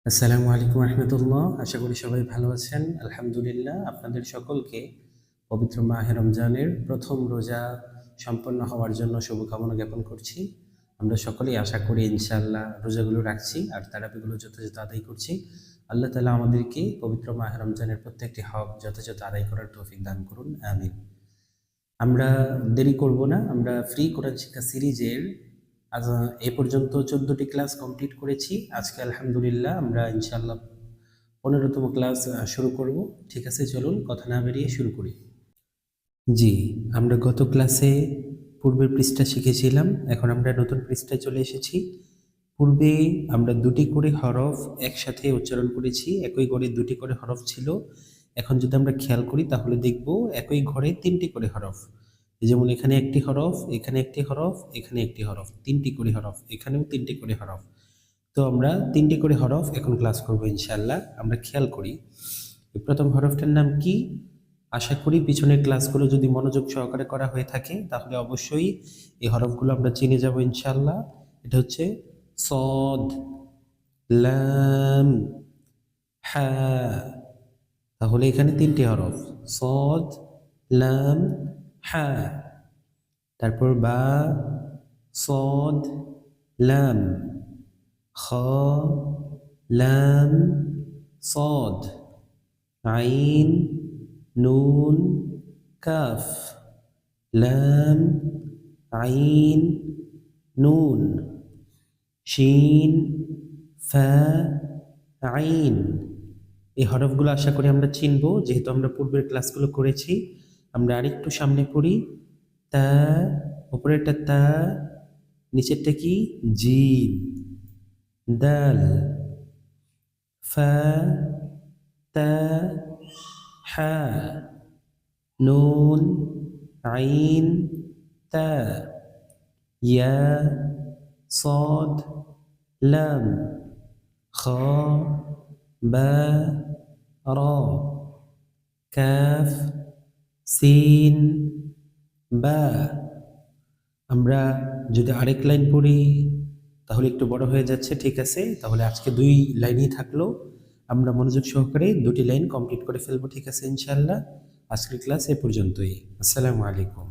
আসসালামু আলাইকুম রহমতুল্লাহ। আশা করি সবাই ভালো আছেন। আলহামদুলিল্লাহ। আপনাদের সকলকে পবিত্র মাহে রমজানের প্রথম রোজা সম্পন্ন হওয়ার জন্য শুভকামনা জ্ঞাপন করছি। আমরা সকলেই আশা করি ইনশাআল্লাহ রোজাগুলো রাখছি আর তারাবিগুলো যথাযথ আদায় করছি। আল্লাহ তাআলা আমাদেরকে পবিত্র মাহে রমজানের প্রত্যেকটি হক যথাযথ আদায় করার তৌফিক দান করুন, আমিন। আমরা দেরি করব না। আমরা ফ্রি কোরআন শিক্ষা সিরিজের আজ এ পর্যন্ত 14টি ক্লাস কমপ্লিট করেছি। আজকে আলহামদুলিল্লাহ আমরা ইনশাআল্লাহ 15তম ক্লাস শুরু করব। ঠিক আছে, চলুন কথা না বেরিয়ে শুরু করি। জি, আমরা গত ক্লাসে পূর্বের পৃষ্ঠা শিখেছিলাম, এখন আমরা নতুন পৃষ্ঠায় চলে এসেছি। পূর্বে আমরা দুটি করে হরফ একসাথে উচ্চারণ করেছি, একই ঘরে দুটি করে হরফ ছিল। এখন যদি আমরা খেয়াল করি তাহলে দেখব একই ঘরে তিনটি করে হরফ। যেমন এখানে একটি হরফ, এখানে একটি হরফ, এখানে একটি হরফ, তিনটি করে হরফ, এখানেও তিনটি করে হরফ। তো আমরা তিনটি করে হরফ এখন ক্লাস করব ইনশাআল্লাহ। আমরা খেয়াল করি প্রথম হরফটার নাম কি। আশা করি পিছনের ক্লাসগুলো যদি মনোযোগ সহকারে করা হয়ে থাকে তাহলে অবশ্যই এই হরফগুলো আমরা চিনে যাব ইনশাআল্লাহ। এটা হচ্ছে সদ, লাম, হা। তাহলে এখানে তিনটি হরফ, সদ, লাম, হা। তারপর বা, সদ, লাম, খ, লাম, সদ, আইন, নুন, কাফ, লাম, আইন, নুন, শিন, ফা, আইন। এই হরফগুলো আশা করি আমরা চিনব, যেহেতু আমরা পূর্বের ক্লাসগুলো করেছি। আমরা আরেকটু সামনে পড়ি। তা, উপরেরটা তা, নিচেরটা কি জিম, দাল, ফা, তা, হা, নুন, আইন, তা, ইয়া, صاد, লাম, খ, বা, র, কাফ, সিন, বা। আমরা যদি আরেক লাইন পড়ি তাহলে একটু বড় হয়ে যাচ্ছে। ঠিক আছে, তাহলে আজকে 2 লাইনই থাকলো। আমরা মনোযোগ সহকারে 2টি লাইন কমপ্লিট করে ফেলবো। ঠিক আছে ইনশাআল্লাহ। আজকের ক্লাস এ পর্যন্তই। আসসালামু আলাইকুম।